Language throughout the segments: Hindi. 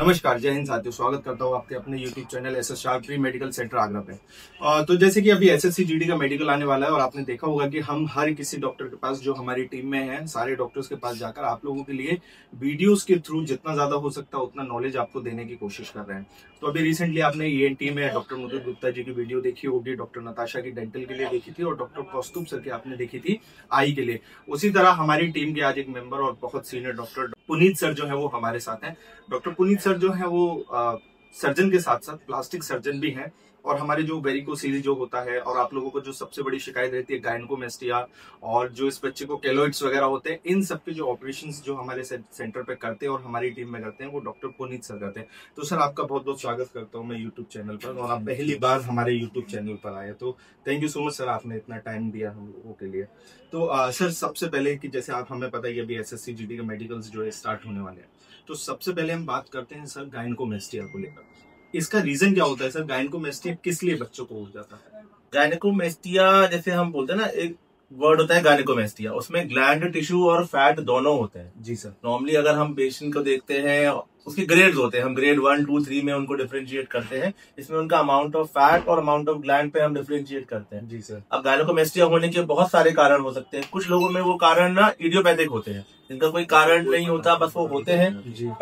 नमस्कार, जय हिंद साथियों। स्वागत करता हूँ आपके अपने YouTube channel SS Shah pre medical centre Agra पे। तो जैसे कि अभी एसएससी जीडी का मेडिकल आने वाला है और आपने देखा होगा कि हम हर किसी डॉक्टर के पास जो हमारी टीम में है, सारे डॉक्टर्स के पास जाकर आप लोगों के लिए वीडियोस के थ्रू जितना ज्यादा हो सकता है उतना नॉलेज आपको देने की कोशिश कर रहे हैं। तो अभी रिसेंटली आपने ENT में डॉक्टर मधुर गुप्ता जी की वीडियो देखी होगी, डॉक्टर नताशा की डेंटल के लिए देखी थी और डॉक्टर कौस्तुभ सर की आपने देखी थी आई के लिए। उसी तरह हमारी टीम के आज एक मेंबर और बहुत सीनियर डॉक्टर पुनीत सर जो है वो हमारे साथ हैं। डॉक्टर पुनीत सर जो है वो सर्जन के साथ साथ प्लास्टिक सर्जन भी हैं और हमारे जो वेरिकोसील जो होता है और आप लोगों को जो सबसे बड़ी शिकायत रहती है गायनेकोमेस्टिया और जो इस बच्चे को केलोइड्स वगैरह होते हैं, इन सब के जो ऑपरेशंस जो हमारे सेंटर पे करते हैं और हमारी टीम में करते हैं वो डॉक्टर पुनीत सर करते हैं। तो सर आपका बहुत बहुत स्वागत करता हूँ मैं यूट्यूब चैनल पर, और आप पहली बार हमारे यूट्यूब चैनल पर आए तो thank you so much sir, आपने इतना टाइम दिया हम लोगों के लिए। तो सर सबसे पहले कि जैसे आप हमें पता है अभी SSC GD के मेडिकल्स जो है स्टार्ट होने वाले हैं, तो सबसे पहले हम बात करते हैं सर गायनेकोमेस्टिया को लेकर। इसका रीजन क्या होता है सर? गायनेकोमेस्टिया किस लिए बच्चों को हो जाता है? गायनेकोमेस्टिया जैसे हम बोलते हैं ना, एक वर्ड होता है गायनेकोमेस्टिया, उसमें ग्लैंड टिश्यू और फैट दोनों होते हैं। जी सर। नॉर्मली अगर हम पेशेंट को देखते हैं, उसके ग्रेड्स होते हैं, हम ग्रेड 1, 2, 3 में उनको डिफरेंशिएट करते हैं। इसमें उनका अमाउंट ऑफ फैट और अमाउंट ऑफ ग्लैंड पे हम डिफरेंशिएट करते हैं। जी सर। अब गायनेकोमेस्टिया होने के बहुत सारे कारण हो सकते हैं। कुछ लोगों में वो कारण ना इडियोपैथिक होते हैं, जिनका कोई कारण नहीं होता, बस वो होते हैं,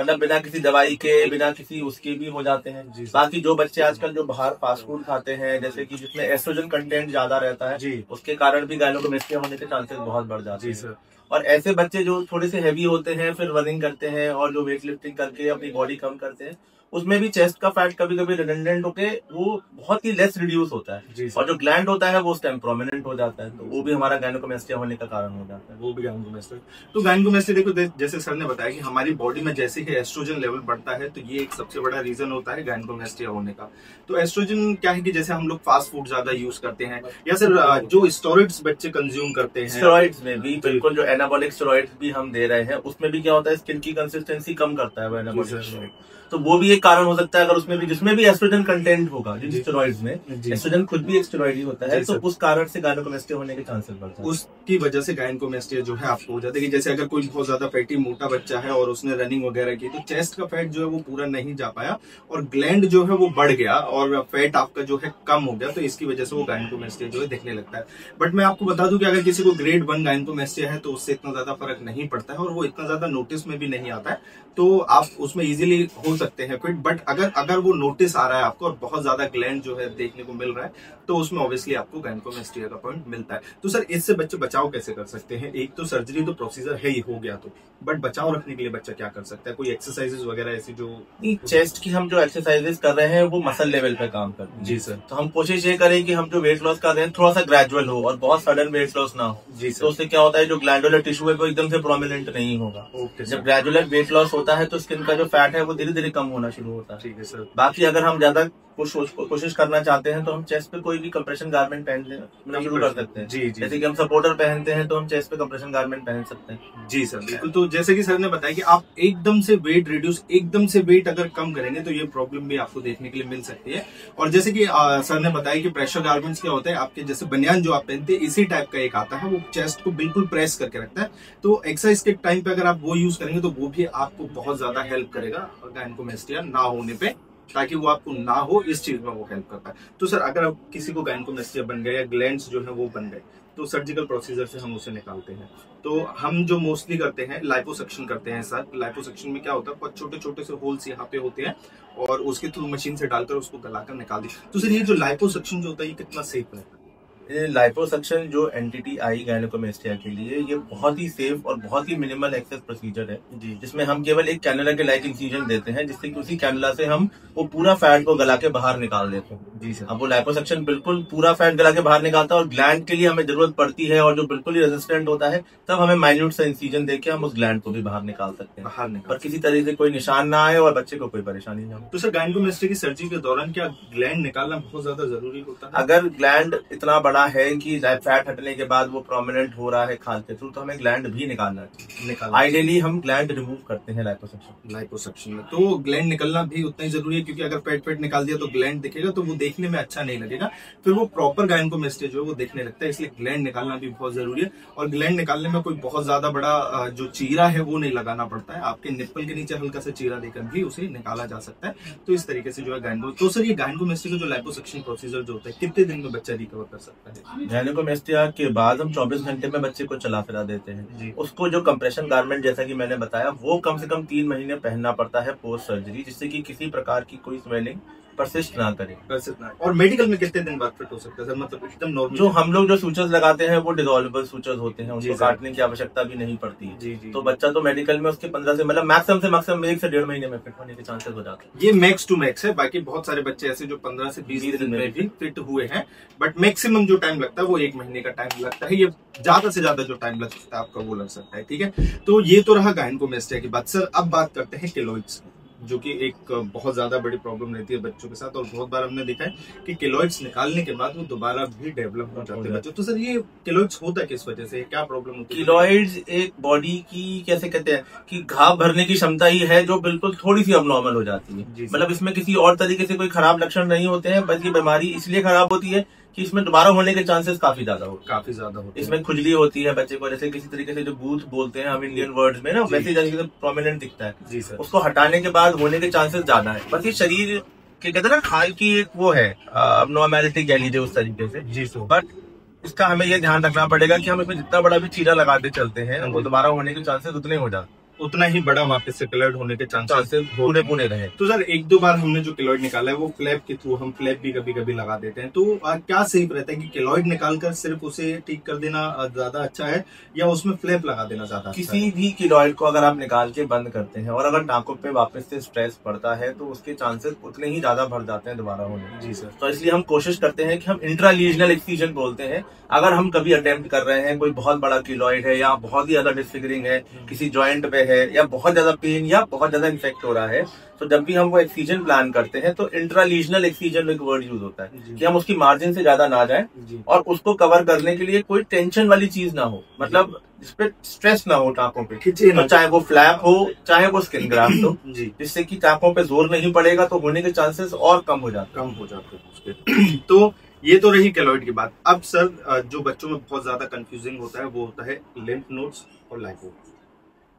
मतलब बिना किसी दवाई के, बिना किसी उसके भी हो जाते हैं। बाकी जो बच्चे आजकल जो बाहर फास्ट फूड खाते हैं, जैसे कि जिसमें एस्ट्रोजन कंटेंट ज्यादा रहता है, उसके कारण भी गायनेकोमेस्टिया होने के चांसेस बहुत बढ़ जाते हैं। और ऐसे बच्चे जो थोड़े से हैवी होते हैं, फिर रनिंग करते हैं और जो वेट लिफ्टिंग करके अपनी बॉडी कम करते हैं, उसमें भी चेस्ट का फैट कभी कभी रिडंडेंट होके वो बहुत ही लेस रिड्यूस होता है, और जो ग्लैंड होता है वो उस टाइम प्रोमिनेंट हो जाता है, तो वो भी हमारा गायनेकोमेस्टिया होने का कारण हो जाता है। वो भी गायनेकोमेस्टिया। तो गायनेकोमेस्टिया देखो, जैसे सर ने बताया कि हमारी बॉडी में जैसे ही एस्ट्रोजन लेवल बढ़ता है तो ये एक सबसे बड़ा रीजन होता है गायनेकोमेस्टिया होने का। तो एस्ट्रोजन क्या है कि जैसे हम लोग फास्ट फूड ज्यादा यूज करते हैं या सर जो स्टेरॉइड्स बच्चे कंज्यूम करते हैं, स्टेरॉइड्स में भी बिल्कुल जो एनाबॉलिक स्टेरॉइड्स भी हम दे रहे हैं, उसमें भी क्या होता है, स्किन की कंसिस्टेंसी कम करता है वो एनाबॉलिक स्टेरॉइड, तो वो भी एक कारण हो सकता है। अगर उसमें भी जिसमें भी एस्ट्रोजन कंटेंट होगा, जिन स्टेरॉइड्स में, एस्ट्रोजन खुद भी एक स्टेरॉइड ही होता है, तो उस कारण से गायनेकोमेस्टिया होने के चांसेस बढ़ते हैं। उसकी वजह से गायनेकोमेस्टिया जो है आपको हो जाता है कि जैसे अगर कोई बहुत ज्यादा फैटी मोटा बच्चा है और उसने रनिंग वगैरह की तो चेस्ट का फैट जो है वो पूरा नहीं जा पाया और ग्लैंड जो है वो बढ़ गया और फैट आपका जो है कम हो गया, तो इसकी वजह से वो गायनेकोमेस्टिया जो है दिखने लगता है। बट मैं आपको बता दूं कि अगर किसी को ग्रेड 1 गायनेकोमेस्टिया है तो उससे इतना ज्यादा फर्क नहीं पड़ता है और वो इतना ज्यादा नोटिस में भी नहीं आता है, तो आप उसमें इजीली हो सकते हैं फिट। बट अगर वो नोटिस आ रहा है आपको और बहुत ज्यादा ग्लैंड जो है देखने को मिल रहा है तो उसमें ऑब्वियसली आपको गायनेकोमेस्टिया का पॉइंट मिलता है। तो सर इससे बच्चे बचाव कैसे कर सकते हैं? एक तो सर्जरी तो प्रोसीजर है ही, हो गया तो, बट बचाव रखने के लिए बच्चा क्या कर सकता है? कोई एक्सरसाइजेस वगैरह ऐसी जो चेस्ट की हम जो एक्सरसाइजेस कर रहे हैं वो मसल लेवल पे काम करते हैं। जी सर। तो हम कोशिश ये करें कि हम जो वेट लॉस कर रहे हैं थोड़ा सा ग्रेजुअल हो और बहुत सडन वेट लॉस ना हो। जी सर। तो उससे क्या होता है, जो ग्लैंडुलर टिश्यू है वो एकदम से प्रोमिनेंट नहीं होगा। जब ग्रेजुअल वेट लॉस होता है तो स्किन का जो फैट है वो धीरे धीरे कम होना शुरू होता है। ठीक है सर। बाकी अगर हम ज्यादा कोशिश करना चाहते हैं तो हम चेस्ट पे कोई भी कंप्रेशन गारमेंट पहनना शुरू कर सकते हैं। जी। जैसे कि हम सपोर्टर पहनते हैं तो हम चेस्ट पे कंप्रेशन गारमेंट पहन सकते हैं। जी सर, बिल्कुल। तो जैसे कि सर ने बताया कि आप एकदम से वेट रिड्यूस, एकदम से वेट अगर कम करेंगे तो ये प्रॉब्लम भी आपको देखने के लिए मिल सकती है। और जैसे कि सर ने बताया कि प्रेशर गारमेंट्स क्या होता है, आपके जैसे बनियान जो आप पहनते हैं इसी टाइप का एक आता है, वो चेस्ट को बिल्कुल प्रेस करके रखता है। तो एक्सरसाइज के टाइम पे अगर आप वो यूज करेंगे तो वो भी आपको बहुत ज्यादा हेल्प करेगा गायनेकोमेस्टिया ना होने पे, ताकि वो आपको ना हो, इस चीज में वो हेल्प करता है। तो सर अगर अब किसी को गायनेकोमेस्टिया बन गया या ग्लैंड्स जो है वो बन गए तो सर्जिकल प्रोसीजर से हम उसे निकालते हैं। तो हम जो मोस्टली करते हैं लाइपोसक्शन करते हैं सर। लाइपोसक्शन में क्या होता है, बहुत छोटे छोटे से होल्स यहाँ पे होते हैं और उसके थ्रू मशीन से डालकर उसको गलाकर निकाल दी। तो सर ये जो लाइपोसक्शन जो होता है ये कितना सेफ है? लाइपोसक्शन जो एंटिटी आई गायनेकोमेस्टिया के लिए, ये बहुत ही सेफ और बहुत ही मिनिमल एक्सेस प्रोसीजर है जी, जिसमें हम केवल एक कैनुला के लाइक इंसिजन देते हैं, जिससे कि उसी कैनुला से हम वो पूरा फैट को गला के बाहर निकाल देते हैं। जी सर। अब वो लाइपोसक्शन बिल्कुल पूरा फैट गला के बाहर निकालता है और ग्लैंड के लिए हमें जरूरत पड़ती है और जो बिल्कुल ही रेजिस्टेंट होता है तब हमें माइन्यूट सा इंसिजन देके हम उस ग्लैंड को भी बाहर निकाल सकते हैं, और किसी तरह से कोई निशान ना आए और बच्चे को कोई परेशानी ना हो। तो सर गायनेकोमेस्टिया की सर्जरी के दौरान क्या ग्लैंड निकालना बहुत ज्यादा जरूरी होता है? अगर ग्लैंड इतना बड़ा पड़ा है कि फैट हटने के बाद वो प्रोमिनेंट हो रहा है खाल के थ्रू, तो हमें ग्लैंड भी निकालना चाहिए। आइडियली हम ग्लैंड रिमूव करते हैं लाइपोसक्शन में। तो ग्लैंड निकलना भी उतना ही जरूरी है, क्योंकि अगर फैट निकाल दिया तो ग्लैंड दिखेगा तो वो देखने में अच्छा नहीं लगेगा, फिर वो प्रॉपर गायनेकोमेस्टिया जो है वो देखने लगता है। इसलिए ग्लैंड निकालना भी बहुत जरूरी है। और ग्लैंड निकालने में कोई बहुत ज्यादा बड़ा जो चीरा है वो नहीं लगाना पड़ता है, आपके निप्पल के नीचे हल्का सा चीरा देकर भी उसे निकाला जा सकता है। तो इस तरीके से जो है गायनेको। तो सर ये गायनेकोमेस्टिया का जो लाइपोसक्शन प्रोसीजर जो होता है कितने दिन में बच्चा रिकवर कर सकता है? गायनेकोमेस्टिया के बाद हम 24 घंटे में बच्चे को चला फिरा देते हैं। उसको जो कंप्रेशन गारमेंट जैसा कि मैंने बताया वो कम से कम 3 महीने पहनना पड़ता है पोस्ट सर्जरी, जिससे कि किसी प्रकार की कोई स्वेलिंग परसिस्ट ना करे। और मेडिकल में कितने दिन बाद फिट हो सकता है सर? मतलब एकदम नॉर्मल जो हम लोग जो सूचर्स लगाते हैं वो डिसॉल्वेबल सूचर्स होते हैं, उनको काटने की आवश्यकता भी नहीं पड़ती है। जी। तो बच्चा तो मेडिकल में उसके 15 से मतलब मैक्सिमम से मैक्सिमम 1 से 1.5 महीने में फिट होने के चांसेस हो जाते हैं। ये मैक्स टू मैक्स है, बाकी बहुत सारे बच्चे ऐसे जो 15 से 20 दिन में भी फिट हुए हैं, बट मैक्सिमम जो टाइम लगता है वो 1 महीने का टाइम लगता है। ये ज्यादा से ज्यादा जो टाइम लग सकता है आपका वो लग सकता है। ठीक है, तो ये तो रहा गायनेकोमेस्टिया की बात। सर अब बात करते हैं केलॉइड्स, जो कि एक बहुत ज्यादा बड़ी प्रॉब्लम रहती है बच्चों के साथ, और बहुत बार हमने देखा है कि केलॉइड्स निकालने के बाद वो दोबारा भी डेवलप हो जाते हैं बच्चों। तो सर ये केलॉइड्स होता है किस वजह से, क्या प्रॉब्लम होती है? केलॉइड्स एक बॉडी की कैसे कहते हैं कि घाव भरने की क्षमता ही है जो बिल्कुल थोड़ी सी अबनॉर्मल हो जाती है। मतलब इसमें किसी और तरीके से कोई खराब लक्षण नहीं होते हैं, बल्कि बीमारी इसलिए खराब होती है कि इसमें दोबारा होने के चांसेस काफी ज्यादा होते हैं। इसमें खुजली होती है बच्चे को, जैसे किसी तरीके से जो बूथ बोलते हैं हम इंडियन वर्ड्स में ना, वैसे जैसे प्रोमिनेंट दिखता है। जी सर। उसको हटाने के बाद होने के चांसेस ज्यादा है। बस ये शरीर के कहते हैं ना खाल की एक वो है अबनॉर्मैलिटी कह लीजिए उस तरीके से। जी सर। बट इसका हमें ये ध्यान रखना पड़ेगा कि हम इसमें जितना बड़ा भी चीरा लगाते चलते हैं वो दोबारा होने के चांसेस उतने हो जाते हैं, उतना ही बड़ा वापस से केलॉइड होने के चांसेस पूरे रहे। तो सर 1-2 बार हमने जो केलॉइड निकाला है वो फ्लैप के थ्रू हम फ्लैप भी कभी कभी लगा देते हैं, तो क्या सही रहता है कि केलॉइड निकालकर सिर्फ उसे ठीक कर देना ज्यादा अच्छा है या उसमें फ्लैप लगा देना ज्यादा? किसी भी केलॉइड को अगर आप निकाल के बंद करते हैं और अगर टांकों पे वापस से स्ट्रेस पड़ता है तो उसके चांसेस उतने ही ज्यादा बढ़ जाते हैं दोबारा होने। जी सर। तो इसलिए हम कोशिश करते हैं कि हम इंट्रालीजनल एक्सीजन बोलते हैं, अगर हम कभी अटेम्प्ट कर रहे हैं कोई बहुत बड़ा केलॉइड है या बहुत ही ज्यादा डिसफिगरिंग है किसी जॉइंट पे है या बहुत ज्यादा पेन या बहुत ज्यादा इन्फेक्ट हो रहा है, तो जब भी हम वो एक्सीजन प्लान करते हैं तो इंट्रालीजनल एक्सीजन एक वर्ड यूज होता है कि हम उसकी मार्जिन से ज्यादा ना जाएं और उसको कवर करने के लिए कोई टेंशन वाली चीज ना हो, मतलब जिसपे स्ट्रेस ना हो टांकों पे, तो चाहे वो फ्लैप हो चाहे वो स्किन ग्राफ्ट हो, जिससे कि टांकों पे जोर नहीं पड़ेगा तो होने के चांसेस और कम हो जाते हैं। तो ये तो रही केलॉइड की बात। अब सर जो बच्चों में बहुत ज्यादा कंफ्यूजिंग होता है वो होता है लिम्फ नोड्स और लाइपोमा।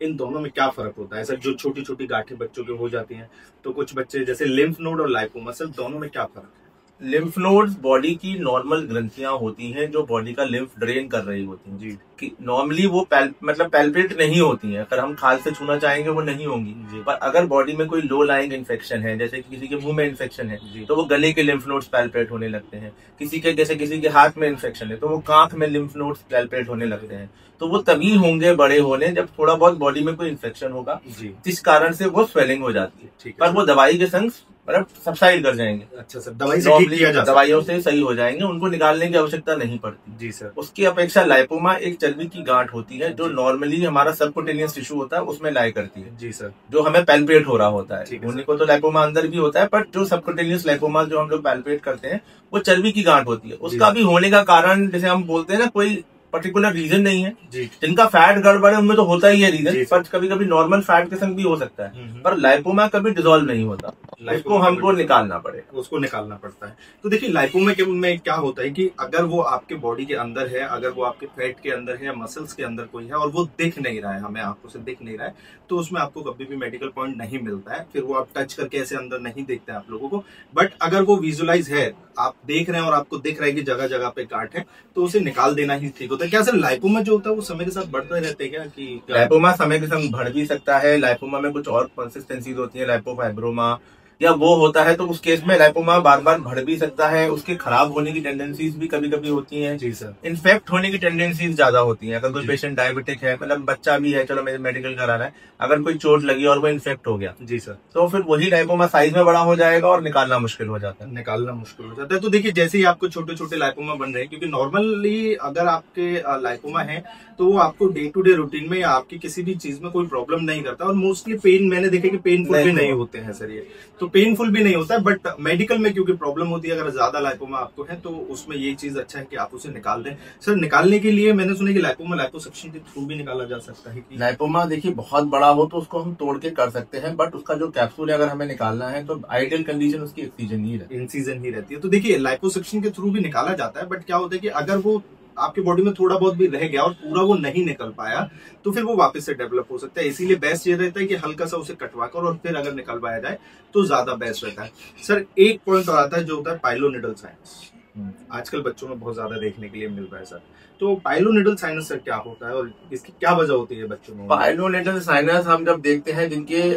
इन दोनों में क्या फर्क होता है सर? जो छोटी छोटी गांठें बच्चों के हो जाती हैं तो कुछ बच्चे जैसे लिम्फ नोड और लाइपोमा, सर दोनों में क्या फर्क है? लिम्फ नोड्स बॉडी की नॉर्मल ग्रंथियां होती हैं जो बॉडी का लिम्फ ड्रेन कर रही होती हैं। जी। कि नॉर्मली वो मतलब पैल्पेट नहीं होती हैं, अगर हम खाल से छूना चाहेंगे वो नहीं होंगी। पर अगर बॉडी में कोई लो लाइंग इन्फेक्शन है, जैसे किसी के मुंह में इन्फेक्शन है तो वो गले के लिम्फ नोड्स पैल्पेट होने लगते हैं। किसी के हाथ में इन्फेक्शन है तो वो कांख में लिम्फ नोड्स पैल्पेट होने लगते हैं। तो वो तभी होंगे बड़े होने जब थोड़ा बहुत बॉडी में कोई इन्फेक्शन होगा जिस कारण से वो स्वेलिंग हो जाती है, पर वो दवाई के संग मतलब सबसाइड कर जाएंगे। अच्छा सर, दवाई से ठीक किया जा सकता है? दवाइयों से सही हो जाएंगे, उनको निकालने की आवश्यकता नहीं पड़ती। जी सर। उसकी अपेक्षा लाइपोमा एक चर्बी की गांठ होती है जो नॉर्मली हमारा सबकुटेनियस टिश्यू होता है उसमें लाई करती है। जी सर। जो हमें पैल्पेट हो रहा होता है, होने को तो लाइपोमा अंदर भी होता है, पर जो सबकुटेनियस लाइपोमा जो हम लोग पैल्पेट करते हैं वो चर्बी की गांठ होती है। उसका भी होने का कारण जैसे हम बोलते हैं ना, कोई पर्टिकुलर रीजन नहीं है। जिनका फैट गड़बड़ है उनमें तो होता ही है रीजन, पर कभी कभी नॉर्मल फैट के संग भी हो सकता है, पर लाइपोमा कभी डिसॉल्व नहीं होता, उसको हमको निकालना पड़ेगा, उसको निकालना पड़ता है। तो देखिए लाइपोमा के में क्या होता है कि अगर वो आपके बॉडी के अंदर है, अगर वो आपके फैट के अंदर है या मसल्स के अंदर कोई है और वो दिख नहीं रहा है, हमें आंखों से दिख नहीं रहा है, तो उसमें आपको कभी भी मेडिकल पॉइंट नहीं मिलता है। फिर वो आप टच करके ऐसे अंदर नहीं देखते हैं आप लोगों को, बट अगर वो विजुअलाइज है, आप देख रहे हैं और आपको दिख रहा है कि जगह जगह पे गांठ है, तो उसे निकाल देना ही ठीक होता है। क्या सर लाइपोमा जो होता है वो समय के साथ बढ़ते रहते हैं क्या? कि लाइपोमा समय के साथ बढ़ भी सकता है। लाइपोमा में कुछ और कंसिस्टेंसीज होती है, लाइपोफाइब्रोमा या वो होता है, तो उस केस में लाइपोमा बार बार बढ़ भी सकता है। उसके खराब होने की टेंडेंसीज भी कभी कभी होती हैं। जी सर। इन्फेक्ट होने की टेंडेंसीज ज्यादा होती हैं। अगर कोई पेशेंट डायबिटिक है, मतलब बच्चा भी है, चलो मेडिकल करा रहा है, अगर कोई चोट लगी और वो इन्फेक्ट हो गया, जी सर, तो फिर वही लाइपोमा साइज में बड़ा हो जाएगा और निकालना मुश्किल हो जाता है। तो देखिए जैसे ही आपको छोटे छोटे लाइपोमा बन रहे हैं, क्योंकि नॉर्मली अगर आपके लाइपोमा है तो वो आपको डे टू डे रूटीन में या आपकी किसी भी चीज में कोई प्रॉब्लम नहीं करता, और मोस्टली पेन मैंने देखा कि पेनफुल भी नहीं होते हैं सर ये। तो पेनफुल भी नहीं होता है, बट मेडिकल में क्योंकि प्रॉब्लम होती है, अगर ज्यादा लाइपोमा आपको है तो उसमें ये चीज अच्छा है कि आप उसे निकाल दें। सर निकालने के लिए मैंने सुना कि लाइपोमा लाइपोसक्शन के थ्रू भी निकाला जा सकता है। लाइपोमा देखिए बहुत बड़ा हो तो उसको हम तोड़ के कर सकते हैं, बट उसका जो कैप्सूल है अगर हमें निकालना है तो आइडियल कंडीशन उसकी एक्सीजन ही रहती है। इंसिजन ही रहती है। तो देखिए लाइपोसक्शन के थ्रू भी निकाला जाता है, बट क्या होता है कि अगर वो आपकी बॉडी में थोड़ा बहुत भी रह गया और पूरा वो नहीं निकल पाया तो फिर वो वापस से डेवलप हो सकता है। इसीलिए बेस्ट ये रहता है कि हल्का सा उसे कटवा कर और फिर अगर निकलवाया जाए तो ज्यादा बेस्ट रहता है। सर एक पॉइंट और आता है जो होता है पाइलोनिडल साइनस, आजकल बच्चों में बहुत ज्यादा देखने के लिए मिल रहा है सर। तो पाइलोनिडल साइनस सर क्या होता है और इसकी क्या वजह होती है बच्चों में? पाइलोनिडल साइनस हम जब देखते हैं जिनके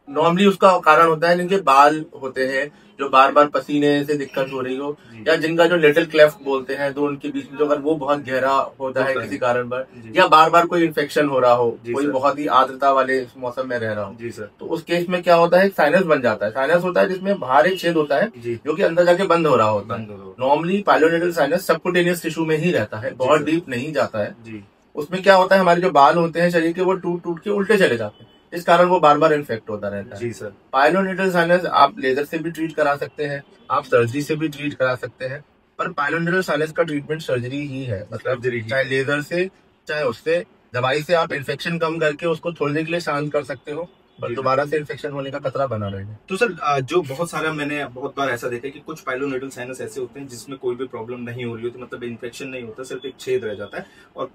नॉर्मली उसका कारण होता है जिनके बाल होते हैं जो बार बार पसीने से दिक्कत हो रही हो, या जिनका जो लिटिल क्लेफ्ट बोलते हैं तो उनके बीच में जो अगर वो बहुत गहरा होता है किसी कारण पर, या बार बार कोई इन्फेक्शन हो रहा हो, कोई बहुत ही आर्द्रता वाले मौसम में रह रहा हो, जी सर, तो उस केस में क्या होता है साइनस बन जाता है। साइनस होता है जिसमें बाहर एक छेद होता है जो कि अंदर जाके बंद हो रहा होता है। नॉर्मली पाइलोनिडल साइनस सबकुटेनियस टिश्यू में ही रहता है, बहुत डीप नहीं जाता है। उसमें क्या होता है हमारे जो बाल होते हैं शरीर के वो टूट टूट के उल्टे चले जाते हैं, इस कारण वो बार बार इन्फेक्ट होता रहता है। जी सर। पाइलोनिडल साइनस आप लेजर से भी ट्रीट करा सकते हैं, आप सर्जरी से भी ट्रीट करा सकते हैं, पर पाइलोनिडल साइनस का ट्रीटमेंट सर्जरी ही है। मतलब चाहे लेजर से चाहे उससे, दवाई से आप इन्फेक्शन कम करके उसको थोड़ी देर के लिए शांत कर सकते हो, पर दोबारा से इन्फेक्शन होने का खतरा बना रहेगा। तो सर जो बहुत सारा मैंने बहुत बार ऐसा देखा है कि कुछ पाइलोनिडल साइनस ऐसे होते हैं जिसमें कोई भी प्रॉब्लम नहीं हो रही होती, मतलब इन्फेक्शन नहीं होता, सिर्फ एक छेद रह जाता है। और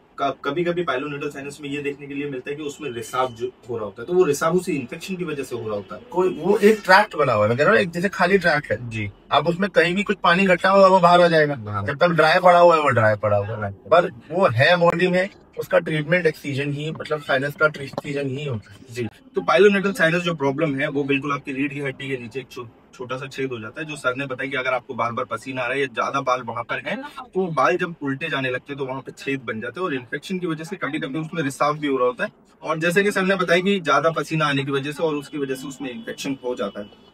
कभी कभी पाइलोनिडल साइनस में ये देखने के लिए मिलता है कि उसमें रिसाव जो हो रहा होता है, तो वो रिसाव उसी इन्फेक्शन की वजह से हो रहा होता है। कोई वो एक ट्रैक्ट बना हुआ है, मैं कह रहा हूँ एक जैसे खाली ट्रैक्ट है जी, आप उसमें कहीं भी कुछ पानी इकट्ठा हुआ वो बाहर आ जाएगा, जब तक ड्राई पड़ा हुआ है वो ड्राई पड़ा हुआ है, पर वो है बॉडी में, उसका ट्रीटमेंट एक्सीजन ही, मतलब साइनस का एक्सीजन ही होता है जी। तो पाइलोनिडल साइनस जो प्रॉब्लम है वो बिल्कुल आपकी रीढ़ की हड्डी के नीचे एक छोटा सा छेद हो जाता है, जो सर ने बताया कि अगर आपको बार बार पसीना आ रहा है या ज्यादा बाल वहां पर है तो बाल जब उल्टे जाने लगते हैं तो वहां पे छेद बन जाते हैं, और इन्फेक्शन की वजह से कभी कभी उसमें रिसाव भी हो रहा होता है। और जैसे कि सर ने बताया कि ज्यादा पसीना आने की वजह से और उसकी वजह से उसमें इन्फेक्शन हो जाता है।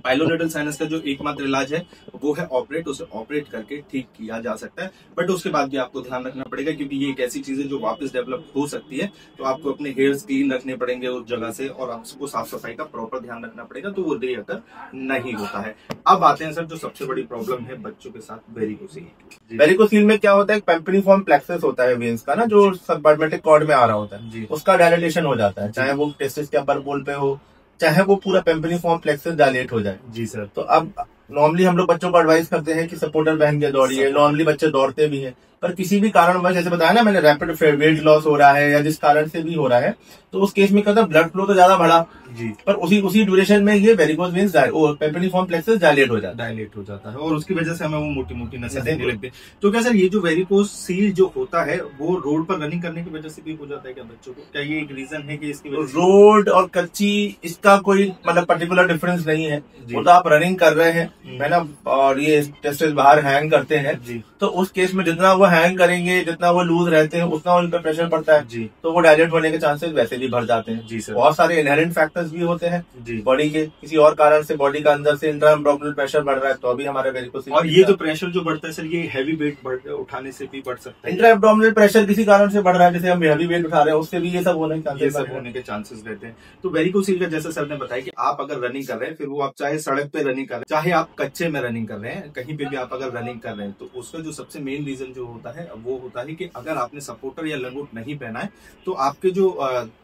पाइलोनिडल साइनस का जो एकमात्र इलाज है वो है ऑपरेट, उसे ऑपरेट करके ठीक किया जा सकता है, बट उसके बाद भी आपको ध्यान रखना पड़ेगा क्योंकि ये एक ऐसी चीज है जो वापस डेवलप हो सकती है। तो आपको अपने हेयर्स क्लीन रखने पड़ेंगे उस जगह से, और आपको साफ सफाई का प्रॉपर ध्यान रखना पड़ेगा, तो वो रीअकर नहीं होता है। अब आते हैं सर जो सबसे बड़ी प्रॉब्लम है बच्चों के साथ, वेरिकोसील। वेरिकोसील में क्या होता है, पेम्पनीफॉर्म प्लेक्सस होता है वेन्स का ना, जो सबडर्मेटिक कॉर्ड में आ रहा होता है, उसका डायलेटेशन हो जाता है, चाहे वो टेस्टिस के अपर पोल पे हो, चाहे वो पूरा पेम्पनीफॉर्म प्लेक्सस डायलेट हो जाए। जी सर। तो अब नॉर्मली हम लोग बच्चों को एडवाइस करते हैं कि सपोर्टर पहन के दौड़िए, नॉर्मली बच्चे दौड़ते भी हैं, पर किसी भी कारण जैसे बताया ना मैंने, रैपिड वेट लॉस हो रहा है या जिस कारण से भी हो रहा है, तो उस केस में क्या होता है ब्लड फ्लो तो ज्यादा बढ़ा जी, पर उसी ड्यूरेशन में ये वेरिकोज वेन्स पेम्पनीफॉर्म प्लेक्सस डायलेट हो जाता है और उसकी वजह से हमें वो मोटी मोटी नसें दिखने लगती है। तो क्या सर ये जो वेरिकोज सील जो होता है वो रोड पर रनिंग करने की वजह से भी हो जाता है क्या बच्चों को? क्या ये एक रीजन है कि इसकी वजह? रोड और कच्ची इसका कोई मतलब पर्टिकुलर डिफरेंस नहीं है, वो तो आप रनिंग कर रहे हैं है ना, और ये टेस्टिस बाहर हैंग करते हैं जी, तो उस केस में जितना वो हैंग करेंगे, जितना वो लूज रहते हैं, उतना उन पर प्रेशर पड़ता है जी, तो वो डायलेट होने के चांसेस वैसे भी बढ़ जाते हैं जी सर। बहुत सारे इनहेरेंट फैक्टर्स भी होते हैं जी, बॉडी के किसी और कारण से बॉडी का अंदर से इंट्रा एब्डोमिनल प्रेशर बढ़ रहा है तो अभी हमारे वेरिकोसील। और ये जो प्रेशर जो बढ़ता है सर, ये हैवी वेट उठाने से भी बढ़ सकता है? इंट्रा एब्डोमिनल प्रेशर किसी कारण से बढ़ रहा है, जैसे हम हैवी वेट उठा रहे हैं, उससे भी ये सब होने के चांसेस रहते हैं। तो वेरिकोसील का जैसे सर ने बताया कि आप अगर रनिंग कर रहे हैं, फिर वो आप चाहे सड़क पे रनिंग कर रहे हैं, चाहे आप कच्चे में रनिंग कर रहे हैं, कहीं पे भी आप अगर रनिंग कर रहे हैं, तो उसका जो सबसे मेन रीजन जो होता है वो होता है कि अगर आपने सपोर्टर या लंगोट नहीं पहना है तो आपके जो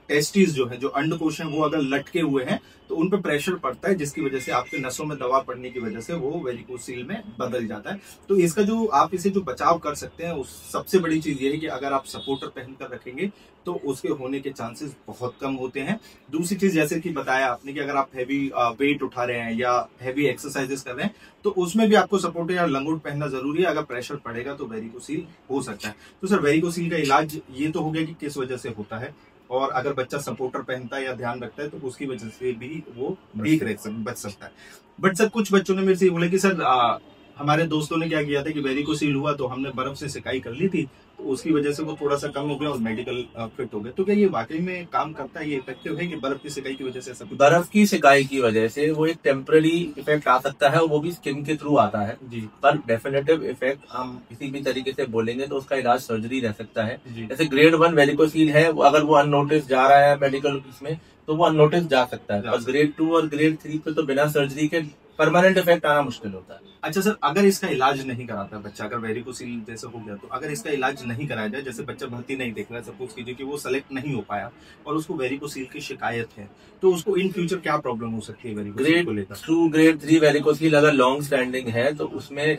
टेस्टिस जो है, जो अंडकोश है, वो अगर लटके हुए हैं तो उन पे प्रेशर पड़ता है, जिसकी वजह से आपके नसों में दबाव पड़ने की वजह से वो वेरिकोसील में बदल जाता है। तो इसका जो आप इसे जो बचाव कर सकते हैं, उस सबसे बड़ी चीज ये है कि अगर आप सपोर्टर पहनकर रखेंगे तो उसके होने के चांसेस बहुत कम होते हैं। दूसरी चीज जैसे कि बताया आपने कि अगर आप हैवी वेट उठा रहे हैं या हैवी एक्सरसाइजेस कर रहे हैं तो उसमें भी आपको सपोर्टर या लंगोट पहनना जरूरी है, अगर प्रेशर पड़ेगा तो वेरिकोसील हो सकता है। तो सर वेरिकोसील का इलाज ये तो हो गया कि किस वजह से होता है, और अगर बच्चा सपोर्टर पहनता है या ध्यान रखता है तो उसकी वजह से भी वो ठीक बच सकता है। बट सर कुछ बच्चों ने मेरे से बोले कि सर हमारे दोस्तों ने क्या किया था कि वेरिकोसील हुआ तो हमने बर्फ से सिकाई कर ली थी, तो उसकी वजह से वो थोड़ा सा कम हो गया और मेडिकल फिट हो गया। तो क्या ये वाकई में काम करता है, ये इफेक्टिव है कि बर्फ की सिकाई की वजह से? सब बर्फ की सिकाई की वजह से वो एक टेम्पररी इफेक्ट आ सकता है, वो भी स्किन के थ्रू आता है जी, पर डेफिनेटिव इफेक्ट हम किसी भी तरीके से बोलेंगे तो उसका इलाज सर्जरी रह सकता है। जैसे ग्रेड 1 वेरिकोसील है, अगर वो अननोटिस जा रहा है मेडिकल में तो वो अननोटिस जा सकता है। और ग्रेड 2 और ग्रेड 3 पे तो बिना सर्जरी के परमानेंट इफेक्ट आना मुश्किल होता है। अच्छा सर, अगर इसका इलाज नहीं कराता बच्चा, अगर वेरिकोसिल जैसे हो गया, तो अगर इसका इलाज नहीं कराया जाए, जैसे बच्चा भर्ती नहीं देख रहा है, सपोज कीजिए कि वो सेलेक्ट नहीं हो पाया और उसको वेरिकोसिल की शिकायत है, तो उसको इन फ्यूचर क्या प्रॉब्लम हो सकती है वेरिकोसिल को लेकर? ग्रेड 2 ग्रेड 3 वेरिकोसील अगर लॉन्ग स्टैंडिंग है तो उसमें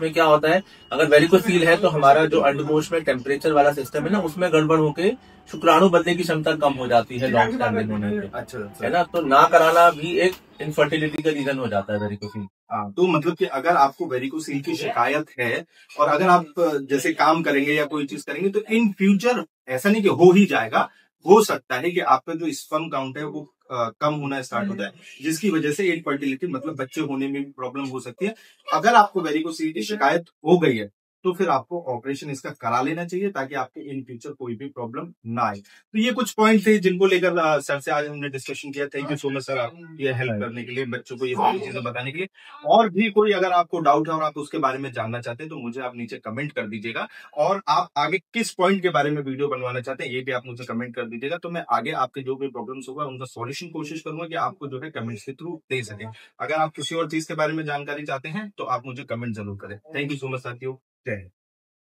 क्या होता है, अगर वेरिकोसील है तो हमारा जो अंडकोश में टेम्परेचर वाला सिस्टम है ना, उसमें गड़बड़ होके शुक्राणु बनने की क्षमता कम हो जाती है लॉन्ग स्टैंडिंग होने पे। अच्छा है ना, तो ना कराना भी एक इनफर्टिलिटी का रीजन हो जाता है वेरिकोसील। हाँ, तो मतलब कि अगर आपको वेरिकोसिल की शिकायत है और अगर आप जैसे काम करेंगे या कोई चीज करेंगे, तो इन फ्यूचर ऐसा नहीं कि हो ही जाएगा, हो सकता है कि आपका जो स्पर्म काउंट है वो कम होना स्टार्ट होता है, जिसकी वजह से इनफर्टिलिटी मतलब बच्चे होने में भी प्रॉब्लम हो सकती है। अगर आपको वेरिकोसिल की शिकायत हो गई है तो फिर आपको ऑपरेशन इसका करा लेना चाहिए, ताकि आपके इन फ्यूचर कोई भी प्रॉब्लम ना आए। तो ये कुछ पॉइंट थे जिनको लेकर सर से आज हमने डिस्कशन किया। Thank you so much sir, आप ये हेल्प करने के लिए, बच्चों को ये सारी चीजें बताने के लिए। और भी कोई अगर आपको डाउट है और आप उसके बारे में जानना चाहते हैं तो मुझे आप नीचे कमेंट कर दीजिएगा, और आप आगे किस पॉइंट के बारे में वीडियो बनवाना चाहते हैं ये भी आप मुझे कमेंट कर दीजिएगा। तो मैं आगे आपके जो भी प्रॉब्लम्स होगा उनका सॉल्यूशन कोशिश करूंगा कि आपको जो है कमेंट्स के थ्रू दे सके। अगर आप किसी और चीज के बारे में जानकारी चाहते हैं तो आप मुझे कमेंट जरूर करें। थैंक यू सो मच साथियों, जय हिंद।